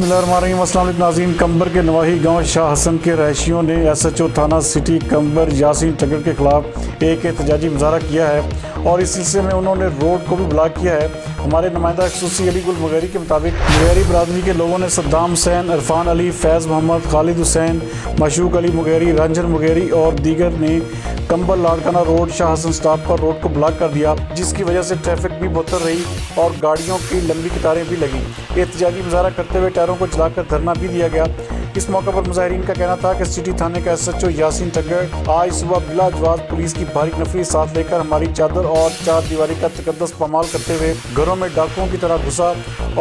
बिस्मिल्लाहिर्रहमानिर्रहीम। अस्सलाम वालेकुम नाज़रीन। कंबर के नवाही गांव शाह हसन के रहायशियों ने SHO थाना सिटी कंबर यासीन टगर के खिलाफ एक एहतजाजी मुजाहरा किया है और इस सिलसिले में उन्होंने रोड को भी ब्लॉक किया है। हमारे नुमाइंदा खसूसी अली गुल मुगैरी के मुताबिक मुगैरी बरादरी के लोगों ने सद्दाम हुसैन, इरफान अली, फैज़ मोहम्मद, खालिद हुसैन, मशूक अली मुगैरी, रंजन मुगैरी और दीगर ने कंबर लाड़काना रोड शाह हसन स्टॉप पर रोड को ब्लॉक कर दिया, जिसकी वजह से ट्रैफिक भी मुअत्तल रही और गाड़ियों की लंबी कतारें भी लगी। एहतजाजी मुजाहरा करते हुए टायरों को जलाकर धरना भी दिया गया। इस मौके पर मुजाहिरीन का कहना था कि सिटी थाने का SHO यासीन टगर आज सुबह बिला जवाब पुलिस की भारी नफरी साथ लेकर हमारी चादर और चार दीवारी का तकद्दस पामाल करते हुए घरों में डाकुओं की तरह घुसा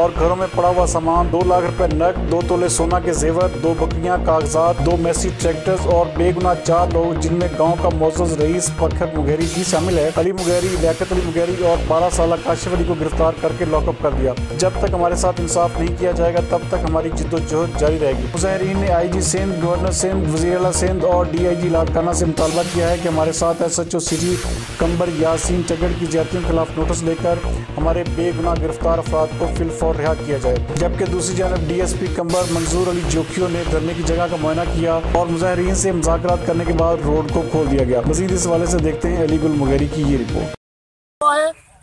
और घरों में पड़ा हुआ सामान 2 लाख रुपए नकद, 2 तोले सोना के जेवर, 2 बकरियां, कागजात, 2 मैसी ट्रैक्टर्स और बेगुनाह 4 लोग, जिनमें गाँव का मोअज़्ज़ज़ रईस फखर मुगैरी भी शामिल है, अली मुगैरी, लियाकत अली मुगैरी और 12 साल काशिफ अली को गिरफ्तार करके लॉकअप कर दिया। जब तक हमारे साथ इंसाफ नहीं किया जाएगा तब तक हमारी जिद्दोजहद जारी रहेगी। मुजाहिरीन ने IG सिंध, गवर्नर सिंध, वज़ीर आला सिंध और DIG लाड़काना से मुतालबा किया है कि हमारे साथ SHO सिटी कंबर यासीन टगर की ज्यादतियों के खिलाफ नोटिस लेकर हमारे बेगुनाह गिरफ्तार अफराद को फिलफौर रिहा किया जाए। जबकि दूसरी जानब DSP कंबर मंजूर अली जोखियों ने धरने की जगह का मुआयना किया और मुजाहिरीन से मुज़ाकरात करने के बाद रोड को खोल दिया गया। मज़ीद इस हवाले से देखते हैं अली गुल मुगैरी की ये रिपोर्ट।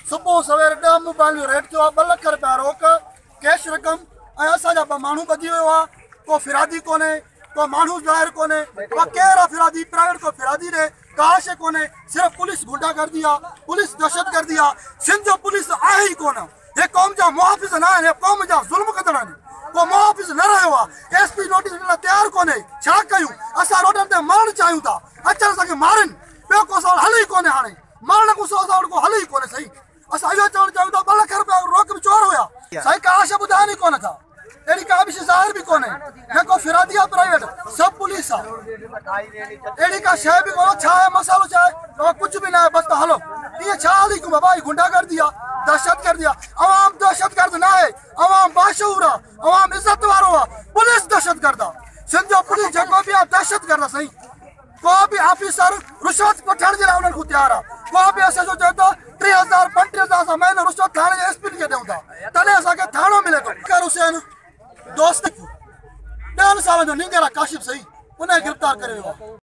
सुबह सवेरे 10 मोबाइल रेट जो 2 लाख रुपया रोक कैश रकम असांजा माण्हू बची वियो आहे। को फिरादी कोने, को माण्हू ज़ाहिर कोने, को केर फिरादी प्राइवेट को फिरादी ने काश कोने, सिर्फ पुलिस गुंडा कर दिया, पुलिस दहशत कर दिया। सिंध जो पुलिस आहे ही कोन, ये कौम जा मुहाफ़िज़ न आहिनि, कौम जा ज़ुल्म कंदड़ आहिनि। को मुहाफ़िज़ न रहियो आहे, SP नोटिस ॾियण तयार कोने। छा कयूं? असां रोडनि ते मरण चाहियूं था, अचनि असांखे मारनि, ॿियो को सवाल हल ई कोन्हे। हाणे मरण को सवाल को हल ई कोन्हे। सही असां इहो चवणु चाहियूं था 2 लाख रुपया रोक में चोर हुया। सही का आशा ॿुधाइनि ई कोन था, अहिड़ी का बि ज़ाहिर भी कोन्हे, न को फिरादी आहे प्राइवेट, सब पुलिस आहे। अहिड़ी का शइ बि कोन, छा आहे मसालो, छा आहे कुछ भी न आहे, बस हलो। ये छा हली को बाबा, गुंडागर्दी आहे, दहशतगर्दी आहे। अवाम दहशतगर्द न आहे, अवाम बाशऊर आहे, अवाम इज्जत वारो आहे। पुलिस दहशतगर्द आहे, सिंध जो पुलिस जेको बि आहे दहशतगर्द आहे। सही को भी ऑफिसर रिश्वत वठण जे लाइ उन्हनि खां तयार आहे। को बि असांजो चए थो 3000 35,000 असां महीनो रिश्वत थाणे जे SP खे ॾियूं था, तॾहिं असांखे थाणो मिले थो। फखर हुसैन दोस्त 10 साल जो नींगर आहे काशिफ, सही उन गिरफ़्तार करे वियो आहे।